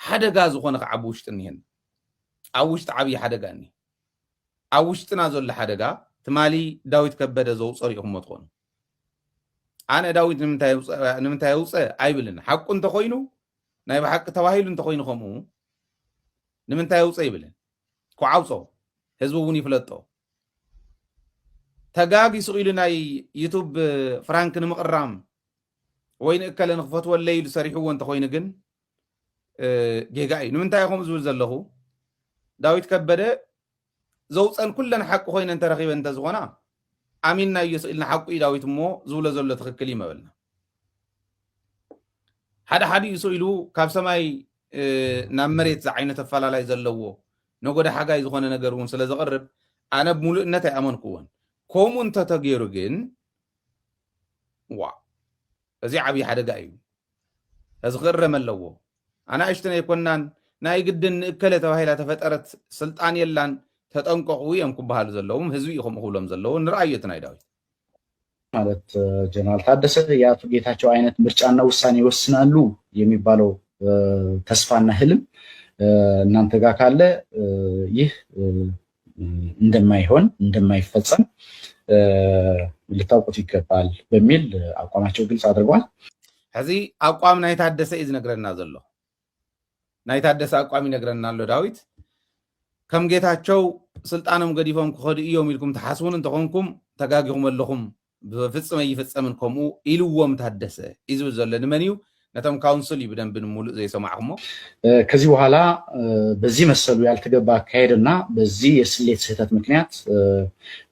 ሓደጋ ዝኾነ ከዓ ብውሽጥን ይሄን ኣብ ውሽጢ ዓብዪ ሓደጋ እኒ ኣብ ውሽጥና ዘሎ ሓደጋ ትማሊ ዳዊት ከበደ ዘውፅር ኢኹም ትኾኑ ኣነ ዳዊት ንምንታይ የውፅእ ኣይብልን ሓቁ እንተኮይኑ ናይ ብሓቂ ተባሂሉ እንተኮይኑ ከምኡ ንምንታይ የውፅእ ይብልን ክዓውፆ ህዝቢ እውን ይፍለጦ ተጋጊሱ ኢሉ ናይ ዩቱብ ፍራንክ ንምቕራም ወይ ንእከለ ንክፈትወለይ ኢሉ ሰሪሕዎ እንተኮይኑ ግን ጌጋ እዩ ንምንታይ ኢኹም ዝብል ዘለኹ ዳዊት ከበደ ዘውፀን ኩለን ሓቂ ኮይነ እንተረኺበ እንተዝኾና ኣሚንና እዩ ስኢልና ሓቁ እዩ ዳዊት እሞ ዝብሎ ዘሎ ትክክል እዩ መበልና ሓደ ሓደ እዩ ስኢሉ ካብ ሰማይ ናብ መሬት ዝዓይነት ኣፈላላይ ዘለዎ ነጎዳ ሓጋይ ዝኾነ ነገር እውን ስለ ዘቕርብ ኣነ ብሙሉእነት ኣይኣመንኩዎን ከምኡ እንተተገይሩ ግን ዋ እዚ ዓብዪ ሓደጋ እዩ እዚ ክእረም ኣለዎ ኣናእሽተን ኣይኮናን ናይ ግድን ንእከለ ተባሂላ ተፈጠረት ስልጣን የላን ተጠንቀቁ እዮም ክበሃሉ ዘለዎም ህዝቢ ኢኹም ክብሎም ዘለዎ ንርአዩ እቲ ናይ ዳዊት ማለት ጀነራል ታደሰ የአቶ ጌታቸው አይነት ምርጫና ውሳኔ ይወስናሉ የሚባለው ተስፋና ህልም እናንተ ጋር ካለ ይህ እንደማይሆን እንደማይፈጸም ልታውቁት ይገባል በሚል አቋማቸው ግልጽ አድርጓል። ሕዚ አቋም ናይ ታደሰ እዩ ዝነግረና ዘሎ ናይ ታደሰ አቋም ይነግረና ኣሎ ዳዊት ከም ጌታቸው ስልጣኖም ገዲፎም ክኸዱ እዮም ኢልኩም ተሓስቡን እንተኾንኩም ተጋጊኹም ኣለኹም ብፍጽመ ይፍጸምን ከምኡ ኢልዎም ታደሰ እዩ ዝብል ዘሎ ንመን እዩ ነቶም ካውንስል እዩ ብደንብ ሙሉእ ዘይሰማዕኹሞ ከዚህ በኋላ በዚህ መሰሉ ያልተገባ አካሄድና በዚህ የስሌት ስህተት ምክንያት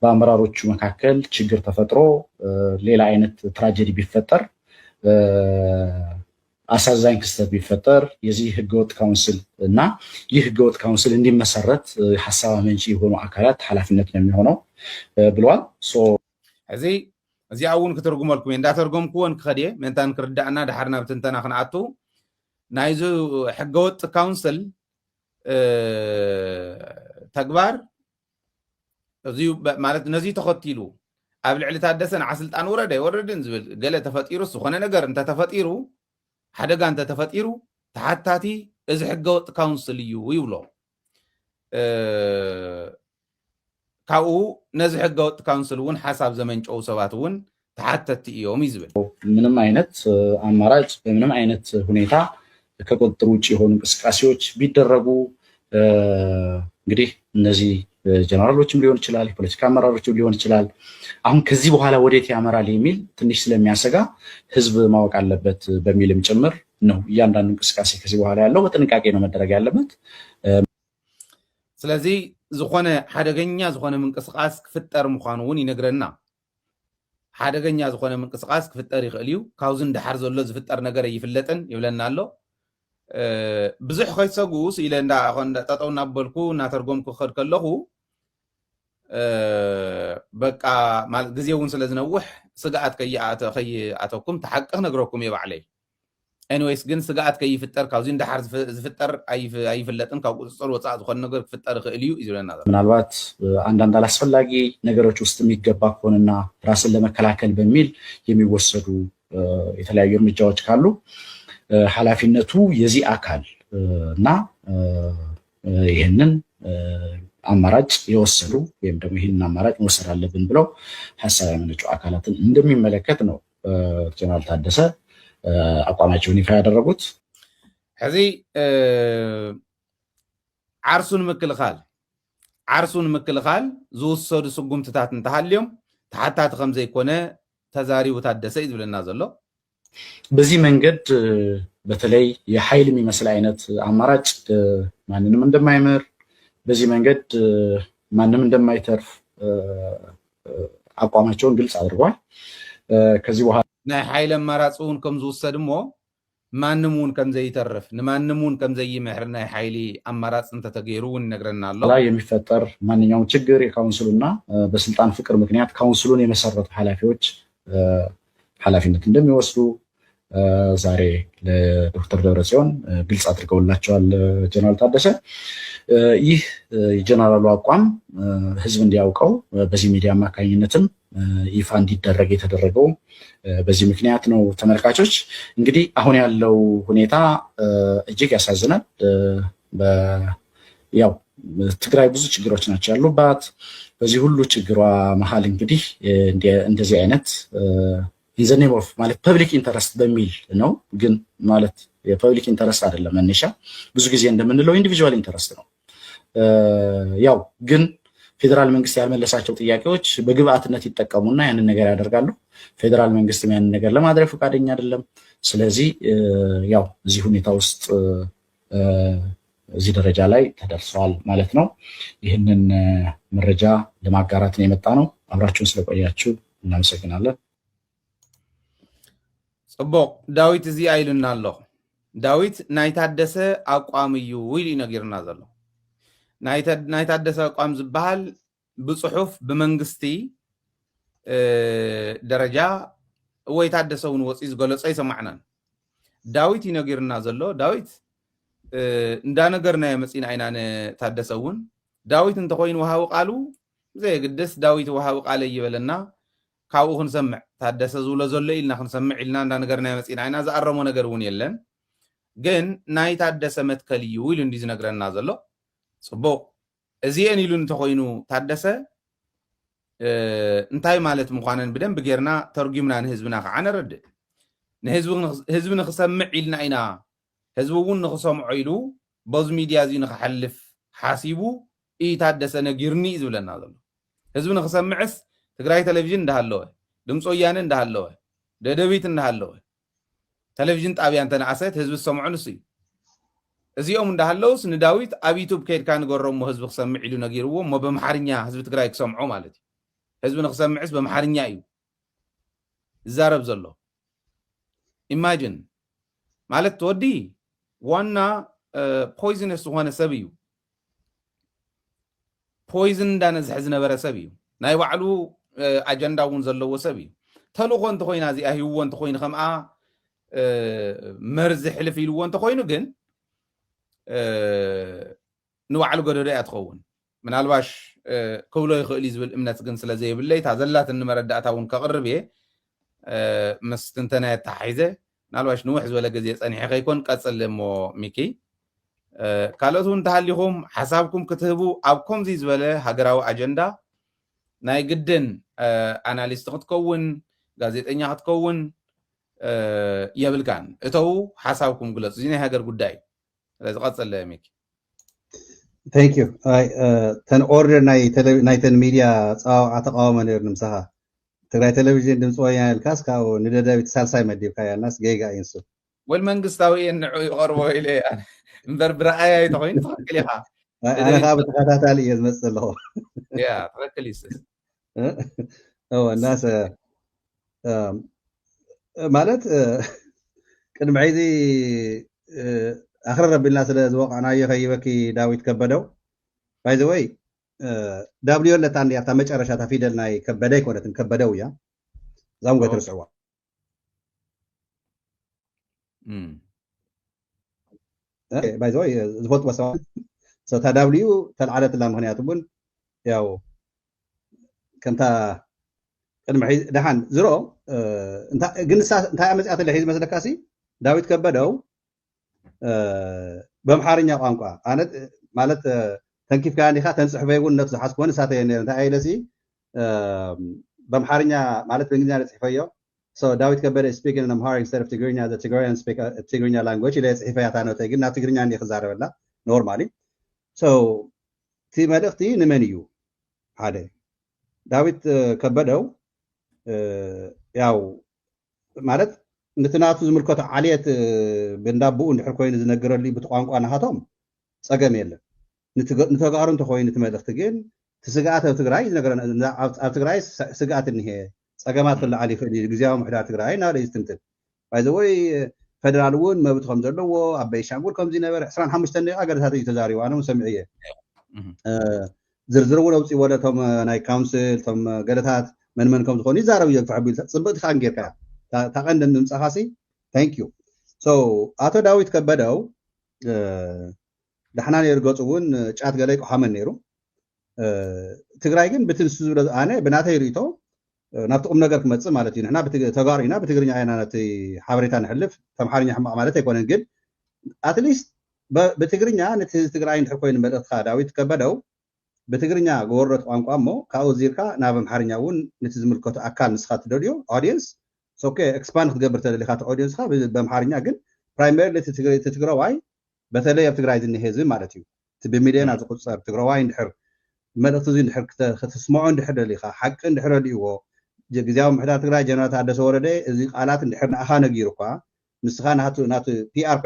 በአመራሮቹ መካከል ችግር ተፈጥሮ ሌላ አይነት ትራጀዲ ቢፈጠር አሳዛኝ ክስተት ቢፈጠር የዚህ ህገወጥ ካውንስል እና ይህ ህገወጥ ካውንስል እንዲመሰረት ሐሳብ አመንጪ የሆኑ አካላት ኃላፊነት ነው የሚሆነው ብለዋል። እዚ እውን ክትርጉመልኩም እንዳተርጎምኩዎን ክኸድየ ምንታን ክርዳእና ድሓርና ብትንተና ክንኣቱ ናይዚ ሕገወጥ ካውንስል ተግባር እዚዩ ማለት ነዚ ተኸቲሉ ኣብ ልዕሊ ታደሰ ንዓ ስልጣን ወረደን ዝብል ገለ ተፈጢሩ ዝኾነ ነገር እንተተፈጢሩ ሓደጋ እንተተፈጢሩ ተሓታቲ እዚ ሕገወጥ ካውንስል እዩ ይብሎ ካብኡ ነዚ ሕገወጥ ካውንስል እውን ሓሳብ ዘመንጨው ሰባት እውን ተሓተቲ እዮም ይዝብል ምንም አይነት አማራጭ በምንም አይነት ሁኔታ ከቁጥጥር ውጭ የሆኑ እንቅስቃሴዎች ቢደረጉ እንግዲህ እነዚህ ጀነራሎችም ሊሆን ይችላል የፖለቲካ አመራሮችም ሊሆን ይችላል አሁን ከዚህ በኋላ ወዴት ያመራል የሚል ትንሽ ስለሚያሰጋ ህዝብ ማወቅ አለበት በሚልም ጭምር ነው እያንዳንዱ እንቅስቃሴ ከዚህ በኋላ ያለው በጥንቃቄ ነው መደረግ ያለበት። ስለዚህ ዝኾነ ሓደገኛ ዝኾነ ምንቅስቃስ ክፍጠር ምዃኑ እውን ይነግረና ሓደገኛ ዝኾነ ምንቅስቃስ ክፍጠር ይኽእል እዩ ካብዚ እንዳሓር ዘሎ ዝፍጠር ነገር ይፍለጥን ይብለና ኣሎ ብዙሕ ከይሰጉስ ኢለ ጠጠው እናበልኩ እናተርጎምኩ ክኸድ ከለኹ በቃ ግዜ እውን ስለ ዝነውሕ ስጋኣት ከይኣተኩም ተሓቂ ክነግረኩም እየ ባዕለይ ኤኒዌይስ ግን ስጋኣት ከይፍጠር ካብዚ እንዳሓር ዝፍጠር ኣይፍለጥን ካብ ቁፅፅር ወፃእ ዝኾነ ነገር ክፍጠር ይኽእል እዩ ይብለና ምናልባት አንዳንድ አላስፈላጊ ነገሮች ውስጥ የሚገባ ከሆነና ራስን ለመከላከል በሚል የሚወሰዱ የተለያዩ እርምጃዎች ካሉ ኃላፊነቱ የዚህ አካል እና ይሄንን አማራጭ የወሰዱ ወይም ደግሞ ይሄንን አማራጭ መውሰድ አለብን ብለው ሐሳብ ያመነጩ አካላትን እንደሚመለከት ነው ጀነራል ታደሰ አቋማቸውን ይፋ ያደረጉት። ሕዚ ዓርሱን ምክልኻል ዝወሰዱ ስጉምትታት እንተሃልዮም ተሓታቲ ከም ዘይኮነ ተዛሪቡ ታደሰ እዩ ዝብለና ዘሎ በዚህ መንገድ በተለይ የኃይል የሚመስል አይነት አማራጭ ማንንም እንደማይመር በዚህ መንገድ ማንንም እንደማይተርፍ አቋማቸውን ግልጽ አድርጓል። ከዚህ በኋላ ናይ ኃይል አማራጭ እውን ከም ዝወሰድ እሞ ማንም እውን ከም ዘይተርፍ ንማንም እውን ከም ዘይምሕር ናይ ኃይሊ አማራጭ እንተተገይሩ እውን ይነግረና ኣሎ ላይ የሚፈጠር ማንኛውም ችግር የካውንስሉና በስልጣን ፍቅር ምክንያት ካውንስሉን የመሰረቱ ኃላፊዎች ኃላፊነት እንደሚወስዱ ዛሬ ለዶክተር ደብረጽዮን ግልጽ አድርገውላቸዋል ጀነራል ታደሰ። ይህ የጀነራሉ አቋም ህዝብ እንዲያውቀው በዚህ ሚዲያ አማካኝነትም ይፋ እንዲደረግ የተደረገው በዚህ ምክንያት ነው። ተመልካቾች እንግዲህ አሁን ያለው ሁኔታ እጅግ ያሳዝናል። ያው ትግራይ ብዙ ችግሮች ናቸው ያሉባት። በዚህ ሁሉ ችግሯ መሀል እንግዲህ እንደዚህ አይነት ኢንዘኔም ኦፍ ማለት ፐብሊክ ኢንተረስት በሚል ነው። ግን ማለት የፐብሊክ ኢንተረስት አይደለም መነሻ፣ ብዙ ጊዜ እንደምንለው ኢንዲቪጁዋል ኢንተረስት ነው። ያው ግን ፌዴራል መንግስት ያልመለሳቸው ጥያቄዎች በግብአትነት ይጠቀሙና ያንን ነገር ያደርጋሉ። ፌዴራል መንግስትም ያንን ነገር ለማድረግ ፈቃደኛ አይደለም። ስለዚህ ያው እዚህ ሁኔታ ውስጥ እዚህ ደረጃ ላይ ተደርሰዋል ማለት ነው። ይህንን መረጃ ለማጋራት ነው የመጣ ነው። አብራችሁን ስለቆያችሁ እናመሰግናለን። ጽቡቅ ዳዊት እዚ አይልና ኣሎ ዳዊት ናይ ታደሰ አቋም እዩ ኢሉ ነጊርና ዘሎ ናይ ታደሰ አቋም ዝበሃል ብጽሑፍ ብመንግስቲ ደረጃ ወይ ታደሰ እውን ወፂ ዝገለጸ ይሰማዕናን። ዳዊት ይነጊርና ዘሎ ዳዊት እንዳነገርና የመፂና ኢና ታደሰ እውን ዳዊት እንተኮይኑ ወሃቡ ቃሉ ዘይግድስ ዳዊት ወሃቡ ቃለ ይበለና ካብኡ ክንሰምዕ ታደሰ ዝብሎ ዘሎ ኢልና ክንሰምዕ ኢልና እንዳነገርና የመፂና ኢና ዝኣረሞ ነገር እውን የለን። ግን ናይ ታደሰ መትከል እዩ ኢሉ እንዲ ዝነግረና ዘሎ ጽቡቅ እዚአን ኢሉ እንተኮይኑ ታደሰ እንታይ ማለት ምዃነን ብደንብ ጌርና ተርጉምና ንህዝብና ከዓ ነረድእ። ንህዝቢ ንክሰምዕ ኢልና ኢና ህዝቢ እውን ንክሰምዖ ኢሉ በዚ ሚድያ እዚ ንክሓልፍ ሓሲቡ ታደሰ ነጊርኒ ዝብለና ዘሎ ህዝቢ ንክሰምዕስ ትግራይ ቴሌቪዥን እንዳሃለወ ድምፂ ወያነ እንዳሃለወ ደደቢት እንዳሃለወ ቴሌቪዥን ጣብያ እንተነኣሰት ህዝቢ ዝሰምዑ ንሱ እዩ። እዚኦም እንዳሃለውስ ንዳዊት ኣብ ዩቱብ ከይድካ ንገረሞ ህዝቢ ክሰምዕ ኢሉ ነጊርዎ እሞ በመሓርኛ ህዝቢ ትግራይ ክሰምዖ ማለት እዩ። ህዝቢ ንክሰምዕስ በመሓርኛ እዩ ዝዛረብ ዘሎ። ኢማጅን ማለት ወዲ ዋና ፖይዝነስ ዝኾነ ሰብ እዩ። ፖይዝን እንዳነዝሕ ዝነበረ ሰብ እዩ። ናይ ባዕሉ ኣጀንዳ እውን ዘለዎ ሰብ እዩ። ተልእኮ እንተኮይና እዚኣ ሂብዎ እንተኮይኑ ከምኣ መርዚ ሕልፍ ኢልዎ እንተኮይኑ ግን ንባዕሉ ገደዶ እያ ትኸውን። ምናልባሽ ክብሎ ይኽእል ዝብል እምነት ግን ስለዘይብለይ እታ ዘላት ንመረዳእታ እውን ከቕርብ እየ ምስ ትንተናየ ተሓሒዘ ምናልባሽ ንውሕ ዝበለ ግዜ ፀኒሐ ከይኮን ቀፅል እሞ ሚኪ ካልኦት እውን እንተሃሊኹም ሓሳብኩም ክትህቡ ኣብ ከምዚ ዝበለ ሃገራዊ ኣጀንዳ ናይ ግድን ኣናሊስት ክትከውን ጋዜጠኛ ክትከውን የብልካን እተው ሓሳብኩም ግለፁ። እዚ ናይ ሃገር ጉዳይ ስለዚ ቀፅል ሚኪ። ቴንክ ዩ ተን ኦርደር ናይተን ሚድያ ፀዋውዓ ተቃወመ ነይሩ ንምስኻ ትግራይ ቴሌቪዥን ድምፂ ወያነ ኢልካስ ካብኡ ንደደቢት ሳልሳይ መዲብካያ ናስ ገይጋ ይንሱ ወል መንግስታዊ ንዑ ይቐርቦ ኢለ እምበር ብረኣያ ይተኮይኑ ትኽክል ኢኻ። ኣነ ከዓ ብተኸታታሊ እየ ዝመፅእ ኣለኹ ያ ትኽክል ይስስ እናስ ማለት ቅድሚ ሕዚ ኣኽሪ ረቢልና ስለ ዝወቃዕናዮ ከይበኪ ዳዊት ከበደው ባይ ዘ ወይ ዳብልዮ ለታ እንዲያ እታ መጨረሻ እታ ፊደል ናይ ከበደ ይኮነትን ከበደው እያ እዛም ጎ ትርስዕዋ ባይ ዘ ወይ ዝፈልጥዎ ሰባት እታ ዳብልዩ ተልዓለትላ ምክንያቱ እውን ያው ከምታ ቅድሚ ሕዚ ደሓን ዝሮ ግን እንታይ መፅያት ለ ሒዝ መስለካሲ ዳዊት ከበደው በምሓርኛ ቋንቋ ኣነት ማለት ተንኪፍካ ኒኻ ተንፅሕፈ እውን ነቱ ዝሓዝ ክኾን እሳተ ነር እንታይ ኣይለሲ በምሓርኛ ማለት በእንግሊዝኛ ዝፅሕፈዮ ዳዊት ከበደ ስፒክን ኣምሃሪክ ኢንስቴድ ኦፍ ትግርኛ ዘ ትግራይያን ስፒክ ትግርኛ ላንጉዌጅ ኢለ ፅሒፈያ እታ ኖተይ ግን ናብ ትግርኛ እንዲ ክዛረበላ ኖርማሊ እቲ መልእኽቲ ንመን እዩ? ሓደ ዳዊት ከበደው ያው ማለት ንትናቱ ዝምልከቶ ዓልየት ብንዳብኡ እንድሕር ኮይኑ ዝነገረሉ ብቋንቋ ናሃቶም ፀገም የለን። ንተጋሩ እንተኮይኑ እቲ መልእኽቲ ግን ትስጋኣት ኣብ ትግራይ ኣብ ትግራይ ስጋኣት እኒሄ ፀገማት ክለዓል ይኽእል እዩ ግዜያዊ ምሕዳር ትግራይ ናበለ ዝትንትን ባይዘወይ ፌደራል እውን መብት ከም ዘለዎ ኣብ ቤንሻንጉል ከምዚ ነበረ 25 ደቂቃ ገደታት እዩ ተዛሪቡ ኣነ እውን ሰሚዐ እየ ዝርዝር እውን ኣውፅእዎ ቶም ናይ ካውንስል ቶም ገደታት መንመን ከም ዝኾኑ ይዛረብ እዮም ተሓቢሉ ፅብቕቲ ከዓ ጌርካ ታቐንዲ ንምፃኻሲ Thank you. So አቶ ዳዊት ከበደው ደሕና ነይሩ ገጹ እውን ጫት ገለ ይቆሓመን ነይሩ ትግራይ ግን ብትንሱ ዝብለ ኣነ ብናተይ ርእቶ ናብቲ ቁም ነገር ክመፅእ ማለት እዩ ንሕና ተጋሪና ብትግርኛ ኢና ነቲ ሓበሬታ ንሕልፍ ተምሓርኛ ሕማቕ ማለት ኣይኮነን ግን ኣትሊስት ብትግርኛ ነቲ ትግራይ እንድሕር ኮይኑ መልእኽትካ ዳዊት ከበደው ብትግርኛ ገወረት ቋንቋ እሞ ካብኡ ዚርካ ናብ ኣምሓርኛ እውን ነቲ ዝምልከቱ ኣካል ንስኻ ትደልዮ ኦዲየንስ ኦኬ ኤክስፓንድ ክትገብር ተደሊካ እቲ ኦዲየንስካ በኣምሓርኛ ግን ፕራይመሪ እቲ ትግራዋይ በተለይ ኣብ ትግራይ ዝኒሄ ህዝቢ ማለት እዩ እቲ ብሚልዮናት ዝቁፀር ትግራዋይ እንድሕር መልእኽቲ እዚ እንድሕር ክትስምዖ እንድሕር ደሊካ ሓቂ እንድሕር ደልይዎ ጊዜያዊ ምሕዳር ትግራይ ጀነራል ታደሰ ወረደ እዚ ቃላት እንድሕር ንኣኻ ነጊሩካ ንስኻ ናቱ ፒአር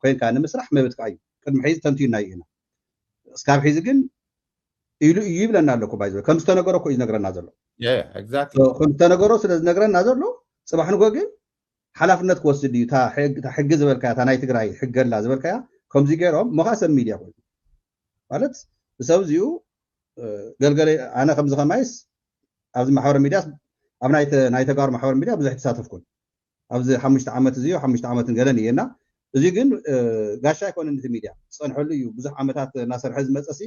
ኮይንካ ንምስራሕ መብትካ እዩ ቅድሚ ሕዚ ተንትዩና ኢና እስካብ ሕዚ ግን ኢሉ እዩ ይብለና ኣለኩ ባይዘ ከም ዝተነገሮ እኮ እዩ ዝነግረና ዘሎ ከም ዝተነገሮ ስለ ዝነግረና ዘሎ ፅባሕ ንጎ ግን ሓላፍነት ክወስድ እዩ እታ ሕጊ ዝበልካያ እታ ናይ ትግራይ ሕገላ ዝበልካያ ከምዚ ገይሮም ሞኻ ሰብ ሚድያ ኮይኑ ማለት ብሰብ እዚኡ ገልገለ ኣነ ከምዚ ከማይስ ኣብዚ ማሕበረ ሚድያ ኣብ ናይ ተጋሩ ማሕበረ ሚድያ ብዙሕ ተሳተፍኩን ኣብዚ 5 ዓመት እዚዮ 5 ዓመትን ገለን እየና እዚ ግን ጋሻ ኣይኮነን እቲ ሚድያ ዝፀንሐሉ እዩ ብዙሕ ዓመታት እናሰርሐ ዝመፀሲ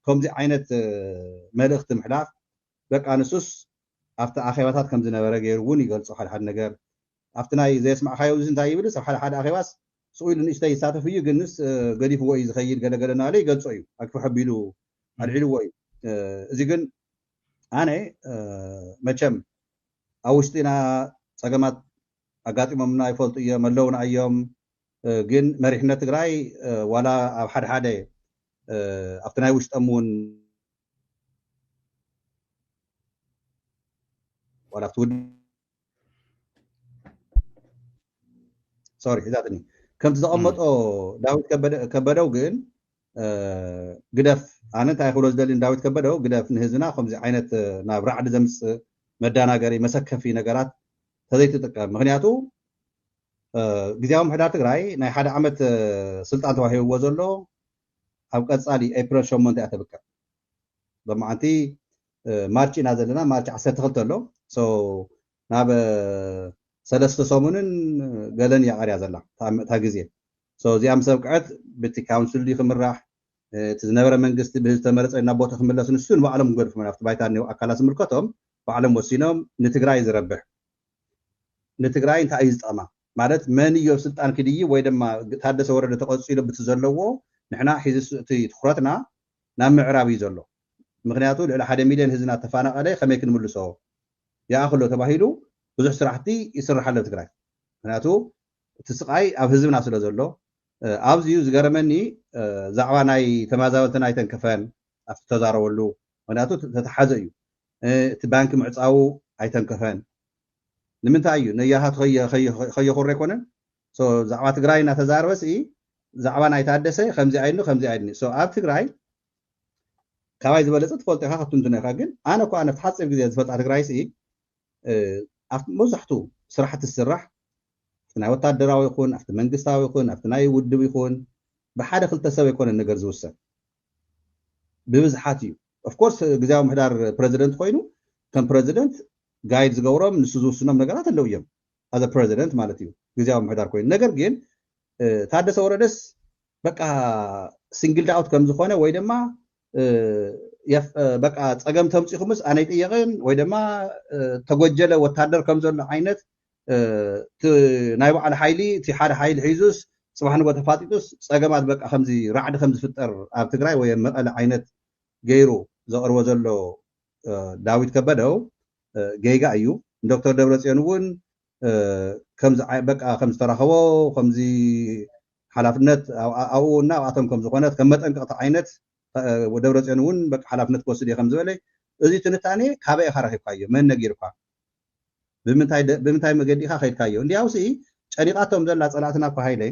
ከምዚ ዓይነት መልእኽቲ ምሕላፍ በቃ ንሱስ ኣብቲ ኣኼባታት ከም ዝነበረ ገይሩ እውን ይገልፆ ሓደ ነገር ኣብቲ ናይ ዘየስማዕካዮ እዚ እንታይ ይብልስ ኣብ ሓደ ኣኼባስ ስኡኢሉ ንእሽተይ ይሳተፍ እዩ ግንስ ገዲፍዎ እዩ ዝኸይድ ገለገለ እናበለ ይገልፆ እዩ ኣክፉ ሓቢሉ ኣልዒልዎ እዩ እዚ ግን ኣነ መቸም ኣብ ውሽጢና ፀገማት ኣጋጢሞምና ይፈልጡ እዮም ኣለውና እዮም ግን መሪሕነት ትግራይ ዋላ ኣብ ሓደ ሓደ ኣብቲ ናይ ውሽጦም እውን ዋላ ኣብቲ ሶሪ ሒዛትኒ ከምቲ ዘቐመጦ ዳዊት ከበደው ግን ግደፍ ኣነ እንታይ ክብሎ ዝደሊ ዳዊት ከበደው ግደፍ ንህዝብና ከምዚ ዓይነት ናብ ራዕዲ ዘምፅእ መዳናገሪ መሰከፊ ነገራት ተዘይትጥቀም ምክንያቱ ጊዜያዊ ምሕዳር ትግራይ ናይ ሓደ ዓመት ስልጣን ተዋሂብዎ ዘሎ ኣብ ቀፃሊ ኤፕሪል 8 እያ ተብቅዕ ብመዓንቲ ማርች ኢና ዘለና ማርች 12 ኣሎ ናብ 3 ሰሙንን ገለን እያ ቀርያ ዘላ እታ ግዜ እዚኣ ምስ ኣብቅዐት በቲ ካውንስል ክምራሕ እቲ ዝነበረ መንግስቲ ብህዝቢ ተመረፀ ናብ ቦታ ክምለስ ንሱ ንባዕሎም ክገድፉ ናብቲ ባይታ እኒው ኣካላት ዝምልከቶም ባዕሎም ወሲኖም ንትግራይ ዝረብሕ ንትግራይ እንታይ እዩ ዝጠቕማ ማለት መን እዩ ስልጣን ክድይ ወይ ድማ ታደሰ ወረደ ተቐፂሉ ብቲ ዘለዎ ንሕና ሒዚ እቲ ትኩረትና ናብ ምዕራብ እዩ ዘሎ ምክንያቱ ልዕሊ 1 ሚልዮን ህዝብና ተፈናቐለ ከመይ ክንምልሶ ይኣኽሎ ተባሂሉ ብዙሕ ስራሕቲ ይስራሕ ኣሎ ትግራይ ምክንያቱ እቲ ስቃይ ኣብ ህዝብና ስለ ዘሎ ኣብዚዩ ዝገረመኒ ዛዕባ ናይ ተመዛበልትና ኣይተንከፈን ኣብቲ ተዛረበሉ ምክንያቱ ተተሓዘ እዩ እቲ ባንኪ ምዕፃው ኣይተንከፈን ንምንታይ እዩ ነያሃት ከየኹር ኣይኮነን ዛዕባ ትግራይ እናተዛረበሲ ዛዕባ ናይ ታደሰ ከምዚ ኣይድኒ ከምዚ ኣይድኒ ኣብ ትግራይ ካባይ ዝበለፀ ትፈልጦ ኢኻ ክትንትኖ ኢኻ ግን ኣነ እኳ ነፍቲ ሓፂር ግዜ ዝፈልጣ ትግራይ ኣብ መብዛሕትኡ ስራሕቲ ዝስራሕ ናይ ወታደራዊ ይኹን ኣብቲ መንግስታዊ ይኹን ኣብቲ ናይ ውድብ ይኹን ብሓደ ክልተ ሰብ ኣይኮነን ነገር ዝውሰን ብብዝሓት እዩ ኦፍኮርስ ጊዜያዊ ምሕዳር ፕረዚደንት ኮይኑ ከም ፕረዚደንት ጋይድ ዝገብሮም ንሱ ዝውስኖም ነገራት ኣለው እዮም ኣዘ ፕረዚደንት ማለት እዩ ጊዜያዊ ምሕዳር ኮይኑ ነገር ግን ታደሰ ወረደስ በቃ ሲንግል ዳውት ከም ዝኾነ ወይ ድማ በቃ ፀገም ተምፂኹምስ ኣነ ይጥየቕን ወይ ድማ ተጎጀለ ወታደር ከም ዘሎ ዓይነት ናይ ባዕሉ ሓይሊ እቲ ሓደ ሓይሊ ሒዙስ ፅባሕ ንጎ ተፋጢጡስ ፀገማት በቃ ከምዚ ራዕዲ ከም ዝፍጠር ኣብ ትግራይ ወይ መቐለ ዓይነት ገይሩ ዘቕርቦ ዘሎ ዳዊት ከበደው ጌጋ እዩ ዶክተር ደብረፅዮን እውን ከምዚ በቃ ከም ዝተረኸቦ ከምዚ ሓላፍነት ኣብኡና ኣብኣቶም ከም ዝኾነት ከም መጠንቀቕቲ ዓይነት ደብረፅዮን እውን በቃ ሓላፍነት ክወስድ እየ ከም ዝበለ እዚ ትንታኔ ካበይ ኢኻ ረኺብካዮ መን ነጊርካ ብምንታይ መገዲ ኢኻ ከይድካዮ እንዲያውሲ ጨኒቃቶም ዘላ ፀላእትና እኳ ሃይለ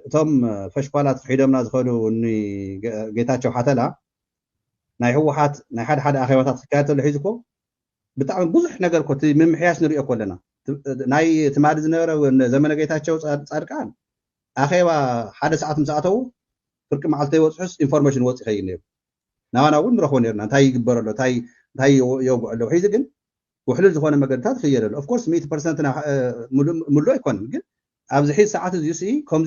እቶም ፈሽኳላት ሒዶምና ዝኸዱ ጌታቸው ሓተላ ናይ ህወሓት ናይ ሓደ ሓደ ኣኼባታት ክካየድ ተሎ ሒዙ እኮ ብጣዕሚ ብዙሕ ነገር እኮ ምምሕያሽ ንሪኦ ኮለና ናይ ትማሊ ዝነበረ ዘመነ ጌታቸው ፃድቃን ኣኼባ ሓደ ሰዓት ምስ ኣተው ፍርቂ መዓልተ ይወፅሑስ ኢንፎርሜሽን ወፂ ይኸይድ ነይሩ ናባና እውን ንረኽቦ ነርና እንታይ ይግበር ኣሎ እንታይ የውግዕ ኣሎ ሒዚ ግን وحلول زخونه مقدرات خير اوف كورس 100% نا ملو يكون ግን ኣብዚ ሕዚ ሰዓት እዚ ሲ ከም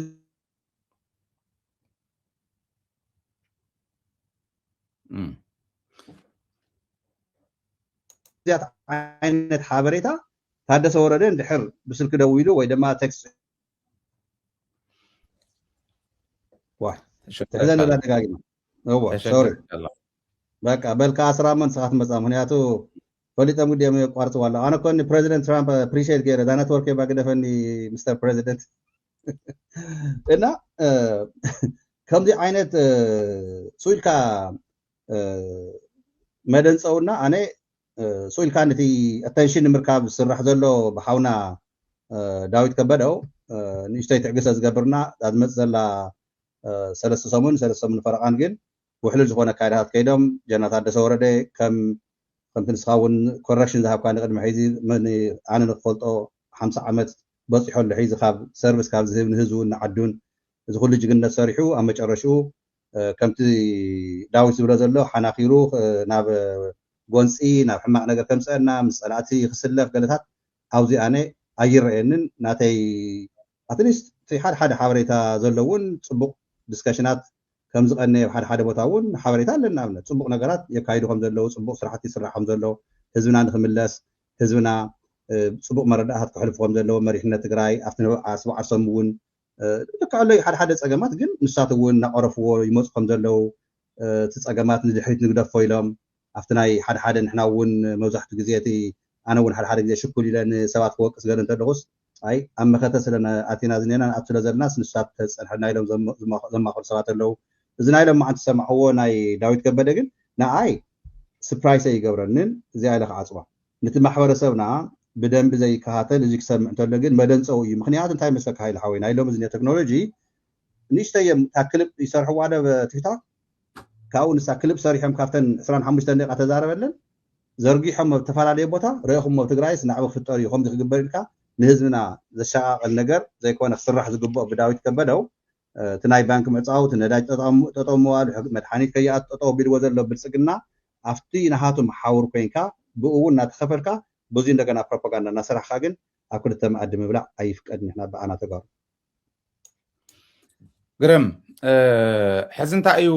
ዚያት ዓይነት ሓበሬታ ታደሰ ወረደ እንድሕር ብስልክ ደው ኢሉ ወይ ድማ ቴክስት واحد تحزن ولا دقاقنا هو سوري በቃ በልካ 18 ሰዓት መጻ ምክንያቱ ፖሊስ ሙዲ የቋርጥ ዋላ አነ ኮን ፕሬዚደንት ትራምፕ አፕሪሺየት ገረ ዳ ኔትወርክ ባገደፈኒ ሚስተር ፕሬዚደንት እና ከምዚ ዓይነት ሱልካ መደንፀውና ኣነ ሱልካ ነቲ አቴንሽን ምርካብ ስራሕ ዘሎ በሓውና ዳዊት ከበደው ንሽተይ ትዕግሰ ዝገብርና ኣዝመጽ ዘላ ሰለስተ ሰሙን ፈረቃን ግን ውሕሉል ዝኾነ ካይዳት ከይዶም ጀነራል ታደሰ ወረደ ከምቲ ንስኻ እውን ኮረክሽን ዝሃብካ ንቅድሚ ሕዚ ኣነ ንክፈልጦ 50 ዓመት በፂሖ ኣሎ ሕዚ ካብ ሰርቪስ ካብ ዝህብ ንህዝቡ ንዓዱን እዚ ኩሉ ጅግነት ሰሪሑ ኣብ መጨረሽኡ ከምቲ ዳዊት ዝብሎ ዘሎ ሓናኺሩ ናብ ጎንፂ ናብ ሕማቅ ነገር ከምፀአና ምስ ፀላእቲ ክስለፍ ገለታት ኣብዚ ኣነ ኣይረአየንን ናተይ ኣትሊስት ሓደ ሓደ ሓበሬታ ዘለውን ፅቡቅ ዲስከሽናት ከም ዝቀነ ሓደ ሓደ ቦታ እውን ሓበሬታ ኣለና ኣብነት ፅቡቅ ነገራት የካይዱ ከም ዘለው ፅቡቅ ስራሕቲ ይስራሕ ከም ዘሎ ህዝብና ንክምለስ ህዝብና ፅቡቅ መረዳእታት ክሕልፍ ከም ዘለዎ መሪሕነት ትግራይ ኣብቲ ኣስቡ ዓርሶም እውን ልክዕለይ ሓደ ሓደ ፀገማት ግን ንሳት እውን እናቀረፍዎ ይመፁ ከም ዘለው እቲ ፀገማት ንድሕሪት ንግደፎ ኢሎም ኣብቲ ናይ ሓደ ሓደ ንሕና እውን መብዛሕትኡ ግዜ እቲ ኣነ እውን ሓደ ሓደ ግዜ ሽኩል ኢለን ሰባት ክወቅስ ገለ እንተለኹስ ኣይ ኣብ መኸተ ስለና ኣቲና ዝኔና ኣብ ስለ ዘለናስ ንሳት ተፀንሐና ኢሎም ዘማኽሩ ሰባት ኣለው እዚ ናይ ሎም ማዓንቲ ሰማዕዎ ናይ ዳዊት ከበደ ግን ንኣይ ስፕራይስ ኣይገብረንን እዚኣ ኢለ ክዓፅባ ነቲ ማሕበረሰብና ብደንቢ ዘይከታተል እዚ ክሰምዕ እንተሎ ግን መደንፀው እዩ ምክንያቱ እንታይ መስለካ ኢለ ሓወይ ናይ ሎም እዚ ቴክኖሎጂ ንእሽተይ ታ ክሊፕ ይሰርሕዋ ደ ቲክቶክ ካብኡ ንሳ ክሊፕ ሰሪሖም ካብተን 25 ደቂቃ ተዛረበለን ዘርጊሖም ኣብ ተፈላለየ ቦታ ረኢኹሞ ትግራይስ ናዕቢ ክፍጠር እዩ ከምዚ ክግበር ኢልካ ንህዝብና ዘሸቃቀል ነገር ዘይኮነ ክስራሕ ዝግብኦ ብዳዊት ከበደው እቲ ናይ ባንክ ምዕፃው እቲ ነዳጅ ጠጠው ምባሉ መድሓኒት ከይኣት ጠጠው ቢልዎ ዘሎ ብልፅግና ኣብቲ ናሃቱ መሓውር ኮይንካ ብኡ እውን እናተኸፈልካ ብዙ እንደገና ፕሮፓጋንዳ እናሰራሕካ ግን ኣብ ክልተ መኣዲ ምብላዕ ኣይፍቀድን ንሕና ብኣና ተጋሩ ግርም ሕዚ እንታይ እዩ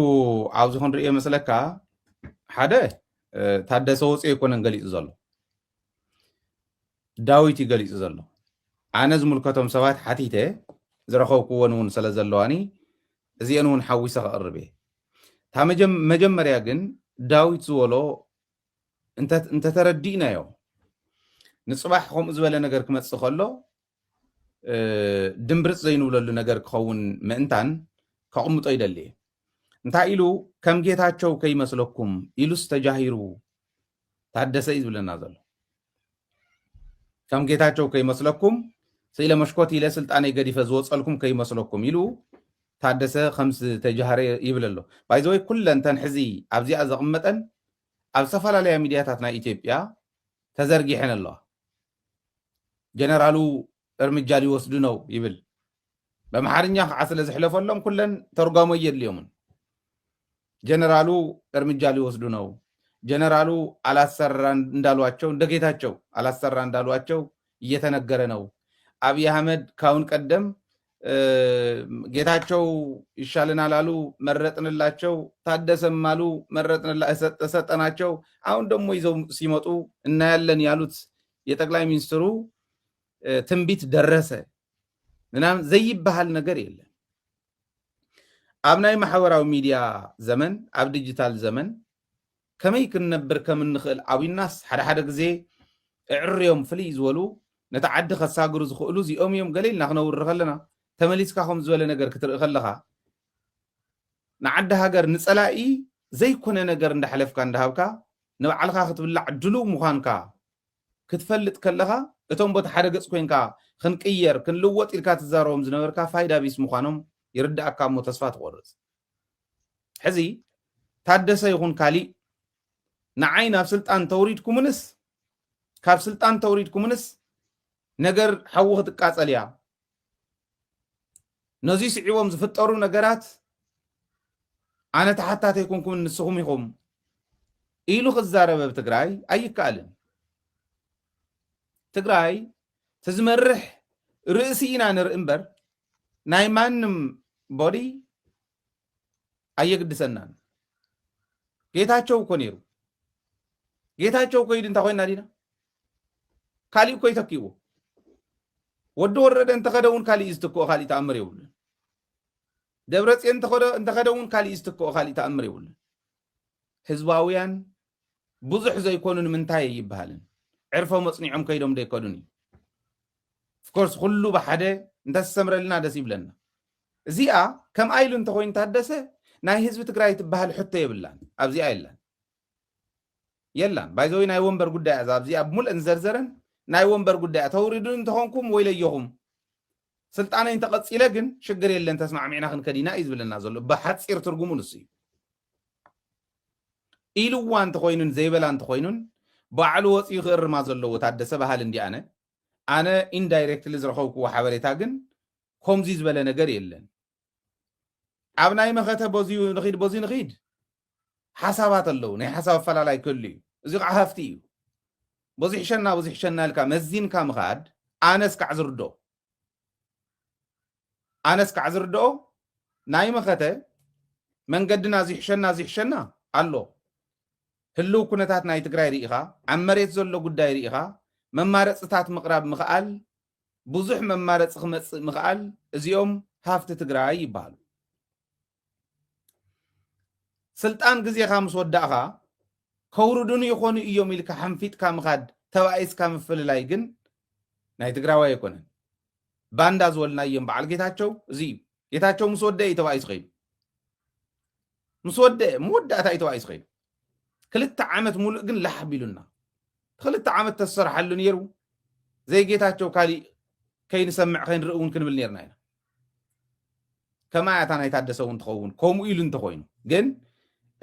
ኣብዚ ክንሪኦ መስለካ ሓደ ታደሰ ወፂኡ ኣይኮነን ገሊፁ ዘሎ ዳዊት ይገሊፁ ዘሎ ኣነ ዝምልከቶም ሰባት ሓቲተ ዝረኸብክዎን እውን ስለ ዘለዋኒ እዚአን እውን ሓዊሰ ክቕርብ እየ እታ መጀመርያ ግን ዳዊት ዝበሎ እንተተረዲእናዮ ንፅባሕ ከምኡ ዝበለ ነገር ክመፅእ ከሎ ድንብርፅ ዘይንብለሉ ነገር ክኸውን ምእንታን ከቕምጦ ይደሊ እየ እንታይ ኢሉ ከም ጌታቸው ከይመስለኩም ኢሉስ ተጃሂሩ ታደሰ እዩ ዝብለና ዘሎ ከም ጌታቸው ከይመስለኩም ስኢለ መሽኮት ኢለ ስልጣነይ ገዲፈ ዝወፀልኩም ከይመስለኩም ኢሉ ታደሰ ከምዚ ተጃሃረ ይብል ኣሎ ባይዘወይ ኩለንተን ሕዚ ኣብዚኣ ዘቕመጠን ኣብ ዝተፈላለያ ሚድያታት ናይ ኢትዮጵያ ተዘርጊሐን ኣለዋ ጀነራሉ እርምጃ ሊወስዱ ነው ይብል በመሓርኛ ከዓ ስለ ዝሕለፈሎም ኩለን ተርጓሞ የድልዮምን ጀነራሉ እርምጃ ሊወስዱ ነው ጀነራሉ አላሰራ እንዳሏቸው እንደጌታቸው አላሰራ እንዳሏቸው እየተነገረ ነው አብይ አህመድ ካሁን ቀደም ጌታቸው ይሻለናል አሉ መረጥንላቸው ታደሰም አሉ መረጥንላቸው ሰጠናቸው አሁን ደግሞ ይዘው ሲመጡ እናያለን ያሉት የጠቅላይ ሚኒስትሩ ትንቢት ደረሰ ምናምን ዘይባሃል ነገር የለም አብናይ ማህበራዊ ሚዲያ ዘመን አብ ዲጂታል ዘመን ከመይ ክንነብር ከምንኽእል አዊናስ ሓደ ግዜ ዕርዮም ፍልይ ዝበሉ ነታ ዓዲ ከሳግሩ ዝኽእሉ እዚኦም እዮም ገሊልና ክነውር ከለና ተመሊስካ ከም ዝበለ ነገር ክትርኢ ከለኻ ንዓዲ ሃገር ንፀላኢ ዘይኮነ ነገር እንዳሕለፍካ እንዳሃብካ ንባዕልካ ክትብላዕ ድሉው ምዃንካ ክትፈልጥ ከለኻ እቶም ቦታ ሓደ ገጽ ኮይንካ ክንቅየር ክንልወጥ ኢልካ ትዛረቦም ዝነበርካ ፋይዳ ቢስ ምዃኖም ይርዳእካ እሞ ተስፋ ትቆርፅ ሕዚ ታደሰ ይኹን ካሊእ ንዓይ ናብ ስልጣን ተውሪድኩምንስ ካብ ስልጣን ተውሪድኩምንስ ነገር ሓዊ ክትቃፀል እያ ነዚ ስዒቦም ዝፍጠሩ ነገራት ኣነ ተሓታት ኣይኮንኩም ንስኹም ኢኹም ኢሉ ክዛረበ ብትግራይ ኣይከኣልን ትግራይ ተዝመርሕ ርእሲ ኢና ንርኢ እምበር ናይ ማንም ቦዲ ኣየግድሰናን ጌታቸው እኮ ነይሩ ጌታቸው ኮይድ እንታይ ኮይና ዲና ካሊእ እኮ ይተኪዎ ወዲ ወረደ እንተኸደውን ካሊእ ዝትክኦ ካሊእ ተኣምር የብሉን ደብረፅዮን እንተኸደውን ካሊእ ዝትክኦ ካሊእ ተኣምር የብሉን ህዝባውያን ብዙሕ ዘይኮኑን ምንታይ ይበሃልን ዕርፎ መፅኒዖም ከይዶም ደይከዱን እዩ ፍኮርስ ኩሉ ብሓደ እንተሰምረልና ደስ ይብለና እዚኣ ከም ኣይሉ እንተኮይኑ ታደሰ ናይ ህዝቢ ትግራይ ትበሃል ሕቶ የብላን ኣብዚኣ የላን ባይዘወይ ናይ ወንበር ጉዳይ እዛ ኣብዚኣ ብሙልአን ዘርዘረን ናይ ወንበር ጉዳይ ተውሪዱን እንተኾንኩም ወይ ለየኹም ስልጣነይ እንተቐፂለ ግን ሽግር የለን ተስማዕሚዕና ክንከዲና እዩ ዝብለና ዘሎ ብሓፂር ትርጉሙ ንሱ እዩ ኢሉዋ እንተኮይኑን ዘይበላ እንተኮይኑን ባዕሉ ወፂኡ ክእርማ ዘለዎ ታደሰ ባህል እንዲኣነ ኣነ ኢንዳይሬክትሊ ዝረኸብክዎ ሓበሬታ ግን ከምዚ ዝበለ ነገር የለን ኣብ ናይ መኸተ በዚዩ ንኺድ ሓሳባት ኣለዉ ናይ ሓሳብ ኣፈላላይ ክህሉ እዩ እዚ ከዓ ሃፍቲ እዩ በዚሕ ሸና ኢልካ መዚንካ ምኻድ ኣነስ ካዕ ዝርድኦ ናይ መኸተ መንገድና ዚሕሸና ኣሎ ህልው ኩነታት ናይ ትግራይ ርኢኻ ኣብ መሬት ዘሎ ጉዳይ ርኢኻ መማረፅታት ምቕራብ ምኽኣል ብዙሕ መማረፂ ክመፅእ ምኽኣል እዚኦም ሃፍቲ ትግራይ ይበሃሉ ስልጣን ግዜኻ ምስ ወዳእኻ ከውርዱን ይኾኑ እዮም ኢልካ ሓንፊጥካ ምኻድ ተባኢስካ ምፍልላይ ግን ናይ ትግራዋይ ኣይኮነን ባንዳ ዝበልና እዮም በዓል ጌታቸው እዚ እዩ ጌታቸው ምስ ወደአ እዩ ተባኢሱ ኸይዱ ምስ ወደአ መወዳእታ እዩ ተባኢሱ ኸይዱ 2 ዓመት ሙሉእ ግን ላሕ ቢሉና 2 ዓመት ተሰርሓሉ ነይሩ ዘይ ጌታቸው ካሊእ ከይንሰምዕ ከይንርኢ እውን ክንብል ነርና ኢና ከማያታ ናይ ታደሰ እውን ትኸውን ከምኡ ኢሉ እንተኮይኑ ግን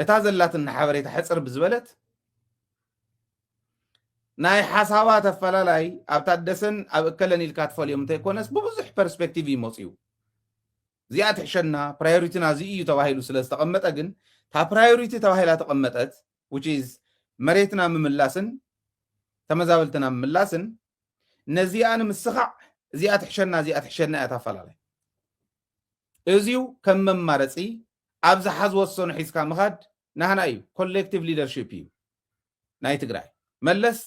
እታ ዘላትን ሓበሬታ ሕፅር ብዝበለት ናይ ሓሳባት ኣፈላላይ ኣብ ታደሰን ኣብ እከለን ኢልካ ትፈልዮም እንተይኮነስ ብብዙሕ ፐርስፔክቲቭ ይመፅኡ እዚኣ ትሕሸና ፕራዮሪቲና እዚ እዩ ተባሂሉ ስለ ዝተቐመጠ ግን እታ ፕራዮሪቲ ተባሂላ ተቐመጠት which is መሬትና ምምላስን ተመዛበልትና ምምላስን ነዚኣ ንምስኻዕ እዚኣ ትሕሸና እያ ታፈላላይ እዚው ከም መማረፂ ኣብ ዝሓዝወሰኑ ሒዝካ ምኻድ ናህና እዩ ኮሌክቲቭ ሊደርሺፕ እዩ ናይ ትግራይ መለስ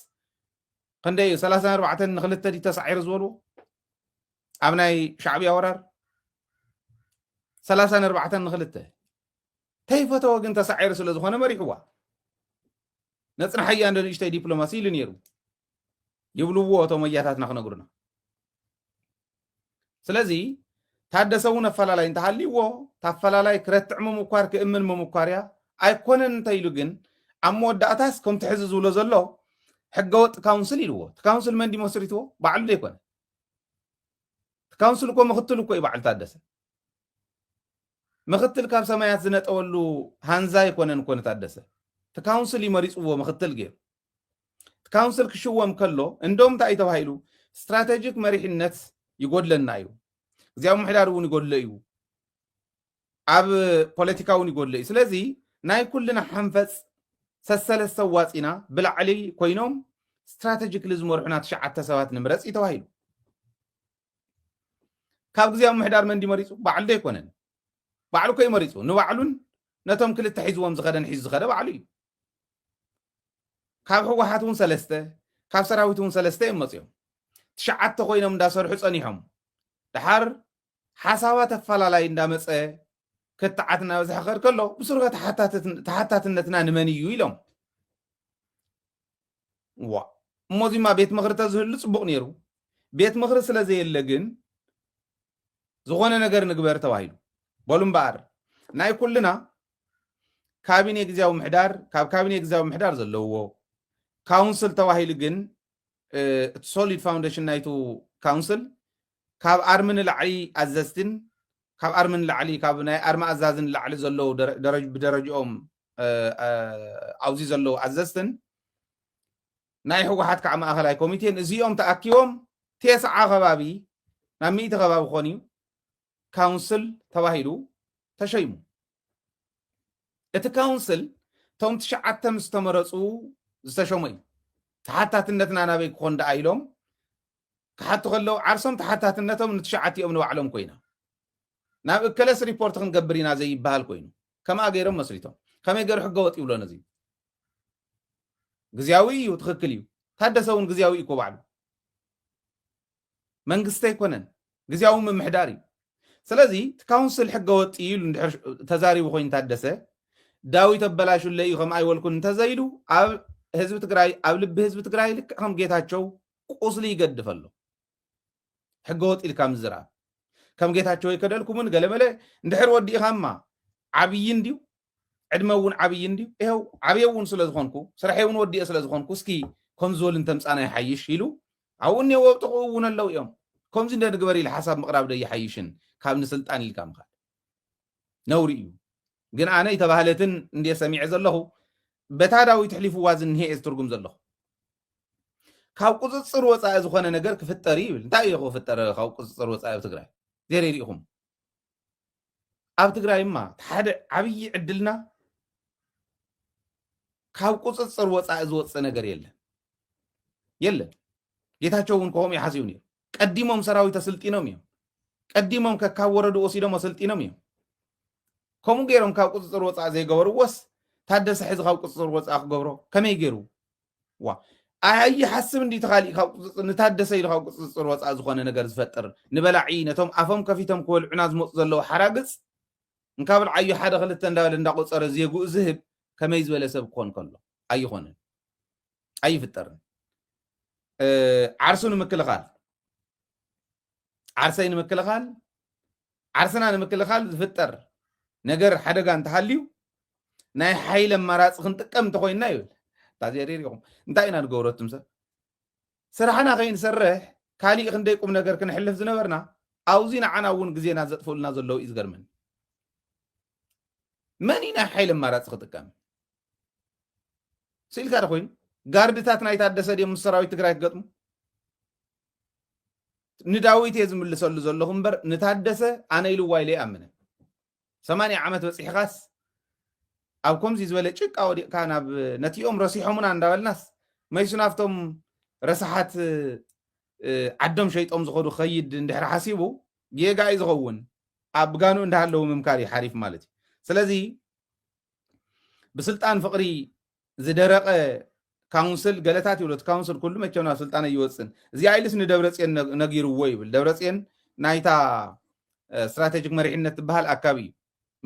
ክንደይ 34 ን2 ዲ ተሳዒሩ ዝበልዎ ኣብ ናይ ሻዕብያ ወራር 34 ን2 ተይፈተወ ግን ተሳዒሩ ስለ ዝኾነ መሪሕዋ ነፅናሕያ እንደ ንእሽተይ ዲፕሎማሲ ኢሉ ነይሩ ይብልዎ እቶም ወያታትና ክነግሩና ስለዚ ታደሰ እውን ኣፈላላይ እንተሃልይዎ ታፈላላይ ክረትዕ ምምኳር ክእምን ምምኳር እያ ኣይኮነን እንተኢሉ ግን ኣብ መወዳእታስ ከምቲ ሕዚ ዝብሎ ዘሎ ሕገወጥ ካውንስል ኢልዎ ካውንስል መን ዲመስሪትዎ ባዕሉ ዘይኮነ ካውንስል እኮ ምክትል እኮ እዩ ባዕሉ ታደሰ ምክትል ካብ ሰማያት ዝነጠወሉ ሃንዛ ይኮነን ኮነ ታደሰ ካውንስል ይመሪፅዎ ምክትል ገይሩ ካውንስል ክሽወም ከሎ እንደውም እንታይ ተባሂሉ ስትራቴጂክ መሪሕነት ይጎድለና እዩ እዚያው ምሕዳር እውን ይጎድለ እዩ ኣብ ፖለቲካ እውን ይጎድለ እዩ ስለዚ ናይ ኩልና ሓንፈፅ ሰሰለስተ ዋፂና ብላዕሊ ኮይኖም ስትራቴጂክ ዝመርሑና 9 ሰባት ንምረፅ ተባሂሉ ካብ ግዜያዊ ምሕዳር መንዲ መሪፁ ባዕሉ ዘይኮነን ባዕሉ ኮይ መሪፁ ንባዕሉን ነቶም ክልተ ሒዝዎም ዝኸደን ሒዙ ዝኸደ ባዕሉ እዩ ካብ ህወሓት እውን 3 ካብ ሰራዊት እውን 3 ይመፅኦም 9 ኮይኖም እንዳሰርሑ ፀኒሖም ድሓር ሓሳባት ኣፈላላይ እንዳመፀ ከተዓትና በዝሕኸር ከሎ ብስሩዕ ተሓታትነትና ንመን እዩ ኢሎም እሞዚማ ቤት ምኽሪ ተዝህሉ ፅቡቕ ነይሩ ቤት ምኽሪ ስለ ዘየለ ግን ዝኾነ ነገር ንግበር ተባሂሉ በሉ እምበኣር ናይ ኩልና ካቢኔ ግዜያዊ ምሕዳር ካብ ካቢኔ ግዜያዊ ምሕዳር ዘለዎ ካውንስል ተባሂሉ ግን ሶሊድ ፋውንዴሽን ናይቱ ካውንስል ካብ ኣርምን ላዕሊ ኣዘዝትን ካብ ኣርምን ላዕሊ ካብ ናይ ኣርማ ኣዛዝን ላዕሊ ዘለው ብደረጅኦም ኣብዚ ዘለው ኣዘዝትን ናይ ህወሓት ከዓ ማእኸላይ ኮሚቴን እዚኦም ተኣኪቦም 9 ከባቢ ናብ 100 ከባቢ ኮን እዩ ካውንስል ተባሂሉ ተሸይሙ እቲ ካውንስል ቶም 9 ምስ ተመረፁ ዝተሸሙ እዩ ተሓታትነትና ናበይ ክኾን ደኣ ኢሎም كحتى خلوا عرسهم تحتاتنتهم نتشعتي أمن وعلم كوينا ناب كلاس ريبورت خنقبرينا زي بهال كوينو كما غيرهم مسريتهم كما يقدروا حقوق يقولوا نزي غزياوي وتخكليو تحدثون غزياوي يكو بعد منغسته يكونن غزياوي من محداري سلازي كونسل حقوق يلو تزاري وخوين تحدثه داوي تبلاشو لي كما ايولكن تزايدو حزب تግራይ ኣብ ልብ ህዝብ ትግራይ ልክ ከም ጌታቸው ቁስሊ ይገድፈሉ ሕገወጥ ኢልካም ዝራ ከም ጌታቸው ይከደልኩምን ገለመለ እንድሕር ወዲእኻማ ዓብይ እንዲው ዕድመውን ዓብይ እንዲው ይኸው ዓብየውን ስለዝኾንኩ ስራሕውን ወዲእ ስለዝኾንኩ እስኪ ከም ዝወል እንተምፃና ይሓይሽ ኢሉ ኣብኡን የወጥቑ እውን ኣለው እዮም ከምዚ እንደንግበር ኢል ሓሳብ ምቕራብ ደ ይሓይሽን ካብ ንስልጣን ኢልካ ምኻድ ነውሪ እዩ ግን ኣነ ይተባህለትን እንደ ሰሚዕ ዘለኹ በታዳዊ ትሕሊፉ ዋዝን ይሄ እስትርጉም ዘለኹ ካብ ቁፅፅር ወፃኢ ዝኾነ ነገር ክፍጠር ይብል እንታይ እዩ ክፍጠር ካብ ቁፅፅር ወፃኢ ኣብ ትግራይ ዘሪሪኢኹም ኣብ ትግራይማ ሓደ ዓብይ ዕድልና ካብ ቁፅፅር ወፃኢ ዝወፅእ ነገር የለን ጌታቸው እውን ከሆም ይሓስዩ ነይሩ ቀዲሞም ሰራዊት ኣሰልጢኖም እዮም ቀዲሞም ከካብ ወረዱ ወሲዶም ኣሰልጢኖም እዮም ከምኡ ገይሮም ካብ ቁፅፅር ወፃኢ ዘይገበርዎስ ታደሰ ሕዚ ካብ ቁፅፅር ወፃኢ ክገብሮ ከመይ ገይሩ ዋ ኣይ ሓስብ እንዲ ተኻሊ ካብ ቁፅፅር ንታደሰ ኢሉ ካብ ቁፅፅር ወፃኢ ዝኾነ ነገር ዝፈጥር ንበላዒ ነቶም ኣፎም ከፊቶም ክበልዑና ዝመፁ ዘለዉ ሓራግፅ እንካብል ዓዩ ሓደ ክልተ እንዳበለ እንዳቆፀረ ዜጉእ ዝህብ ከመይ ዝበለ ሰብ ክኾን ከሎ ኣይኾነን ኣይፍጠርን ዓርሱ ንምክልኻል ዓርሰይ ንምክልኻል ዓርስና ንምክልኻል ዝፍጠር ነገር ሓደጋ እንተሃልዩ ናይ ሓይል ኣማራፂ ክንጥቀም እንተኮይንና ይብል ታዘሪሪኹም እንታይ ኢና ንገብሮ ትምሰል ስራሕና ከይንሰርሕ ካሊእ ክንደይ ቁም ነገር ክንሕልፍ ዝነበርና ኣብዙ ንዓና እውን ግዜና ዘጥፍኡልና ዘለዉ እዩ ዝገርመኒ መን ኢና ሓይል ኣማራፂ ክጥቀም ስኢልካ ደ ኮይኑ ጋርድታት ናይ ታደሰ ድዮም ምስ ሰራዊት ትግራይ ክገጥሙ ንዳዊት እየ ዝምልሰሉ ዘለኹ እምበር ንታደሰ ኣነ ኢልዋ ኢለ ይኣምነ 80 ዓመት በፂሕኻስ ኣብ ከምዚ ዝበለ ጭቃ ወዲቕካ ናብ ነቲኦም ረሲሖሙና እንዳበልናስ መይሱ ናብቶም ረሳሓት ዓዶም ሸይጦም ዝኸዱ ኸይድ እንድሕሪ ሓሲቡ ጌጋ እዩ ዝኸውን ኣብ ጋኑ እንዳሃለዉ ምምካር እዩ ሓሪፍ ማለት እዩ ስለዚ ብስልጣን ፍቕሪ ዝደረቐ ካውንስል ገለታት ይብሎት ካውንስል ኩሉ መቸም ናብ ስልጣን ኣይወፅን እዚ ኣይልስ ንደብረፅዮን ነጊርዎ ይብል ደብረፅዮን ናይታ ስትራቴጂክ መሪሕነት ትበሃል ኣካቢ እዩ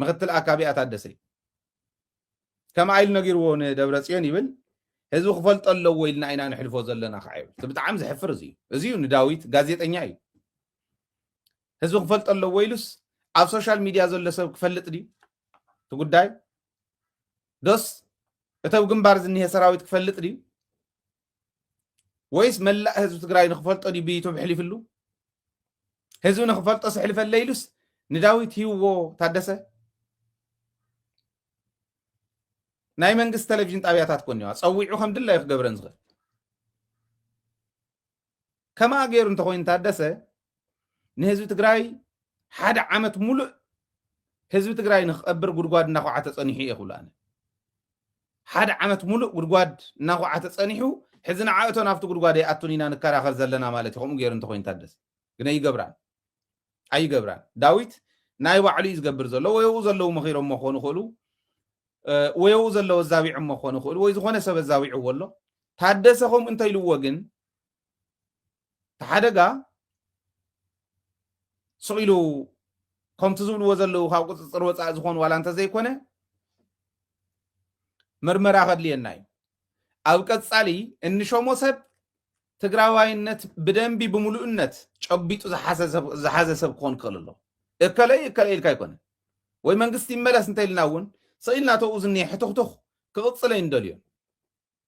ምክትል ኣካቢ ኣታደሰ كما عيل نجيرو ندبرتيان يبل هذو خفلت الله ويلنا أين نحلفه زلنا خايب تبتعم زحفر زيو نداويت جازيت أنياي هذو خفلت الله ويلس على السوشيال ميديا زل سب خفلت دي تقول داي دس أتوقع جنبارز إنها سراويت خفلت دي ويس ملا هذو تقرأي نخفلت دي بيتو بحلف له هذو نخفلت أصحلف الليلس نداويت هو تحدثه ናይ መንግስት ቴሌቪዥን ጣብያታት ኮንዋ ፀዊዑ ከም ድላ ይኽገብረን ዝኽእል ከማ ገይሩ እንተኮይኑ ታደሰ ንህዝቢ ትግራይ ሓደ ዓመት ሙሉእ ህዝቢ ትግራይ ንኽቐብር ጉድጓድ እናኳዓተ ፀኒሑ እየ ክብሉ ኣነ ሓደ ዓመት ሙሉእ ጉድጓድ እናኳዓተ ፀኒሑ ሕዚ ንዓእቶ ናብቲ ጉድጓድ ይኣቱን ኢና ንከራኸር ዘለና ማለት እዩ ከምኡ ገይሩ እንተኮይኑ ታደሰ ግን ኣይገብራን ዳዊት ናይ ባዕሉ እዩ ዝገብር ዘሎ ወይኡ ዘለዉ መኺሮም መኾኑ ክእሉ ወይው ዘለው ዛቢዑ መኾኑ ክእሉ ወይ ዝኾነ ሰብ ዛቢዑ ወሎ ታደሰኹም እንታይ ኢልዎ ግን ተሓደጋ ስኢሉ ከምቲ ዝብልዎ ዘለው ካብ ቁፅፅር ወፃኢ ዝኾኑ ዋላ እንተዘይኮነ ምርመራ ከድልየና እዩ ኣብ ቀፃሊ እንሾሞ ሰብ ትግራዋይነት ብደንቢ ብምሉእነት ጨቢጡ ዝሓዘ ሰብ ክኾን ክኽእል ኣሎ እከለይ ኢልካ ኣይኮነ ወይ መንግስቲ ይመለስ እንታይ ኢልና እውን سئلنا توزني حتخ كقصلين دليون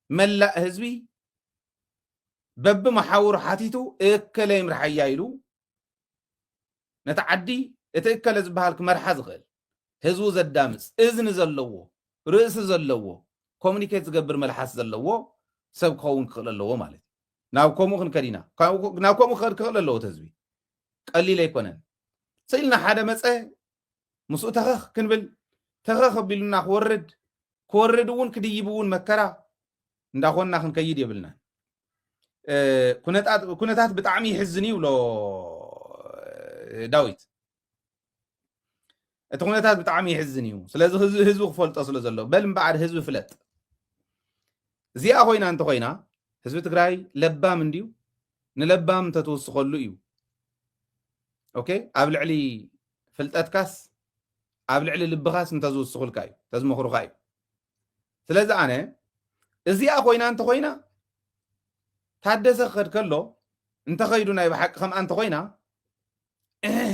ملا حزبي بب محاور حاتيتو اكلم رح يايلو نتعدي اتكل زبالك مرحز غل حزو زدامس اذن زلوو رئيس زلوو كومونيكيت زغبر ملحس زلوو سب كون خللوو مالت ناو كومو خن كدينا ناو كومو خر خللوو تزبي قليل يكونن سئلنا حدا مصه مسو تخخ كنبل تخخبلنا كورد ون كديبون مكرا እንዳኾና ክንከይድ ይብልና ኩነታት ብጣዕሚ ይሕዝን ይብሎ ዳዊት እቲ ኩነታት ብጣዕሚ ይሕዝን እዩ ስለዚ ህዝቢ ክፈልጦ ስለ ዘሎ በል እምበዓር ህዝቢ ፍለጥ እዚኣ ኮይና እንተ ኮይና ህዝቢ ትግራይ ለባም እንድዩ ንለባም ተተወስኸሉ እዩ ኦኬ ኣብ ልዕሊ ፍልጠትካስ ኣብ ልዕሊ ልብኻስ እንተዝውስኹልካ እዩ ተዝመኽሩካ እዩ ስለዚ ኣነ እዚኣ ኮይና እንተ ኮይና ታደሰ ክኸድ ከሎ እንተኸይዱ ናይ ብሓቂ ከምኣ እንተ ኮይና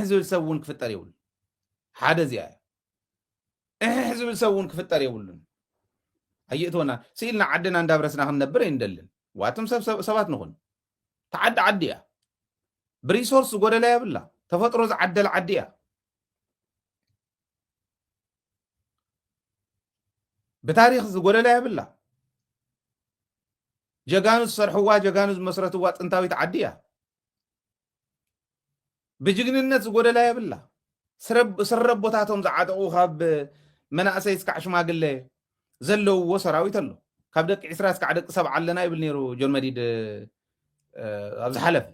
ዝብል ሰብ እውን ክፍጠር የብሉን ሓደ እዚኣ ዝብል ሰብ እውን ክፍጠር የብሉን ኣየእትወና ስኢልና ዓድና እንዳብረስና ክንነብር ኣይንደልን ዋትም ሰባት ንኹን ተዓዲ ዓዲ እያ ብሪሶርስ ጎደላ የብላ ተፈጥሮ ዝዓደለ ዓዲ እያ ብታሪክ ዝጎደላ የብላ ጀጋኑ ዝሰርሕዋ ጀጋኑ ዝመስረትዋ ጥንታዊት ዓዲ እያ ብጅግንነት ዝጎደላ የብላ ስረብ ቦታቶም ዝዓጠቑ ካብ መናእሰይ እስካዕ ሽማግለ ዘለውዎ ሰራዊት ኣሎ ካብ ደቂ 20 እስካዕ ደቂ 70 ኣለና ይብል ነይሩ ጆን መዲድ ኣብ ዝሓለፈ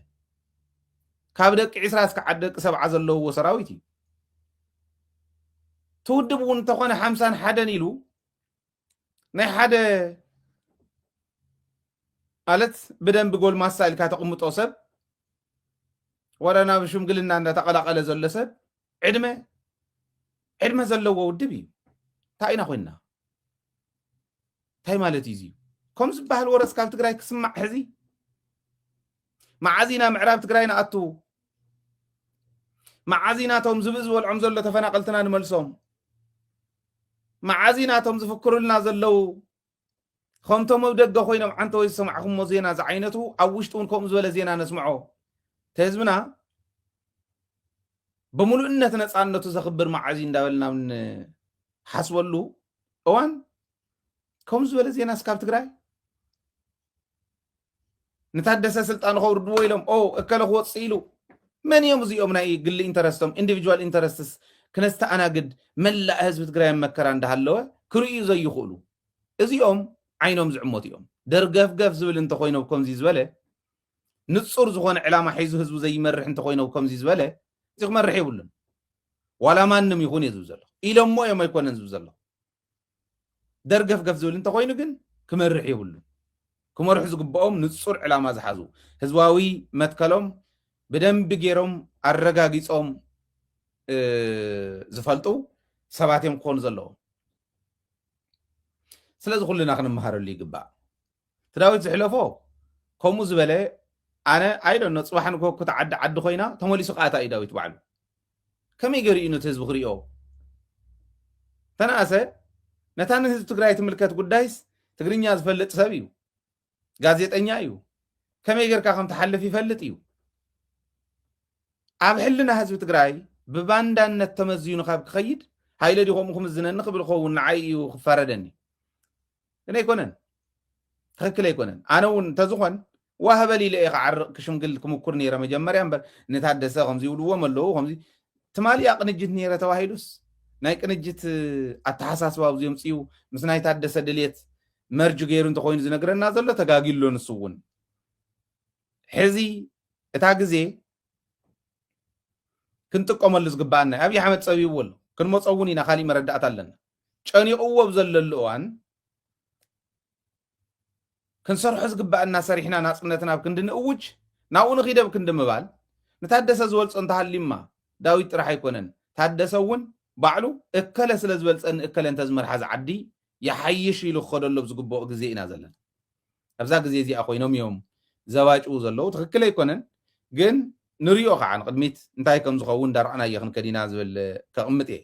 ካብ ደቂ 20 እስካዕ ደቂ 70 ዘለውዎ ሰራዊት እዩ ትውድብ እውን እንተኾነ 51 ኢሉ ናይ ሓደ ማለት ብደንብ ጎልማሳ ኢልካ ተቕምጦ ሰብ ወረና ብሽምግልና እንዳተቐላቐለ ዘሎ ሰብ ዕድመ ዘለዎ ውድብ እዩ እንታይ ኢና ኮይንና እንታይ ማለት እዩ ከምዚ ዝበሃል ወረስ ካብ ትግራይ ክስማዕ ሕዚ መዓዚና ምዕራብ ትግራይ ንኣቱ መዓዚናቶም ዝብእ ዝበልዖም ዘሎ ተፈናቀልትና ንመልሶም መዓዚናቶም ዝፍክሩልና ዘለው ከምቶም ኣብ ደገ ኮይኖም ዓንተ ወይ ዝሰማዕኹሞ ዜና ዝዓይነቱ ኣብ ውሽጡ እውን ከምኡ ዝበለ ዜና ነስምዖ ተህዝብና ብምሉእነት ነፃነቱ ዘኽብር መዓዚ እንዳበልና ሓስበሉ እዋን ከምኡ ዝበለ ዜና ስካብ ትግራይ ንታደሰ ስልጣን ከውርድዎ ኢሎም እከለ ክወፅእ ኢሉ መን እዮም እዚኦም ናይ ግሊ ኢንተረስቶም ኢንዲቪጁዋል ኢንተረስትስ ክነስተኣናግድ መላእ ህዝቢ ትግራይ መከራ እንዳሃለወ ክርእዩ ዘይኽእሉ እዚኦም ዓይኖም ዝዕሞት እዮም ደርገፍገፍ ዝብል እንተኮይኖም ከምዚ ዝበለ ንጹር ዝኾነ ዕላማ ሒዙ ህዝቡ ዘይመርሕ እንተኮይኖም ከምዚ ዝበለ እዚ ክመርሕ የብሉን ዋላ ማንም ይኹን እዩ ዝብል ዘሎ ኢሎሞ እዮም ኣይኮነን ዝብል ዘሎ ደርገፍገፍ ዝብል እንተኮይኑ ግን ክመርሕ የብሉን ክመርሑ ዝግብኦም ንጹር ዕላማ ዝሓዙ ህዝባዊ መትከሎም ብደንቢ ገይሮም ኣረጋጊፆም ዝፈልጡ ሰባት እዮም ክኾኑ ዘለዎም ስለዚ ኩልና ክንመሃረሉ ይግባእ ትዳዊት ዝሕለፎ ከምኡ ዝበለ ኣነ ኣይዶኖ ፅባሕ ንኮኩ ተዓዲ ዓዲ ኮይና ተመሊሱ ቃታ እዩ ዳዊት ባዕሉ ከመይ ገይሩ እዩ ነቲ ህዝቢ ክሪኦ ተናእሰ ነታ ንህዝቢ ትግራይ ትምልከት ጉዳይስ ትግርኛ ዝፈልጥ ሰብ እዩ ጋዜጠኛ እዩ ከመይ ጌርካ ከም ተሓልፍ ይፈልጥ እዩ ኣብ ሕልና ህዝቢ ትግራይ ብባንዳነት ተመዝዩ ካብ ክኸይድ ሃይለ ዲኾም ክምዝነኒ ክብል ክኸውን ንዓይ እዩ ክፈረደኒ ግን ኣይኮነን ትክክል ኣይኮነን ኣነ እውን እንተዝኾን ዋህበል ኢለ ክዓርቕ ክሽምግል ክምኩር ነይረ መጀመርያ እምበር ንታደሰ ከምዚ ይብልዎም ኣለዉ ከምዚ ትማልያ ቅንጅት ነይረ ተባሂሉስ ናይ ቅንጅት ኣተሓሳስባ ኣብዚ ምፅኡ ምስ ናይ ታደሰ ድልየት መርጅ ገይሩ እንተኮይኑ ዝነግረና ዘሎ ተጋጊሎ ንሱ እውን ሕዚ እታ ግዜ ክንጥቀመሉ ዝግባአና ኣብይ ኣሕመድ ፀቢብዎ ኣሎ ክንመፆ እውን ኢና ካሊእ መረዳእታ ኣለና ጨኒቕዎ ብዘለሉ እዋን ክንሰርሖ ዝግባአና ሰሪሕና ናፅነትና ኣብ ክንዲ ንእውጅ ናብኡ ንኺደ ብክንዲ ምባል ንታደሰ ዝበልፆ እንተሃሊማ ዳዊት ጥራሕ ኣይኮነን ታደሰ እውን ባዕሉ እከለ ስለ ዝበልፀኒ እከለ እንተዝመርሓ ዝዓዲ ይሓይሽ ኢሉ ክኸደሎ ብዝግብኦ ግዜ ኢና ዘለና ኣብዛ ግዜ እዚኣ ኮይኖም እዮም ዘባጭው ዘለዉ ትክክል ኣይኮነን ግን ንሪኦ ከዓ ንቅድሚት እንታይ ከም ዝኸውን ዳርኣና እየ ክንከዲና ዝብል ከቕምጥ እየ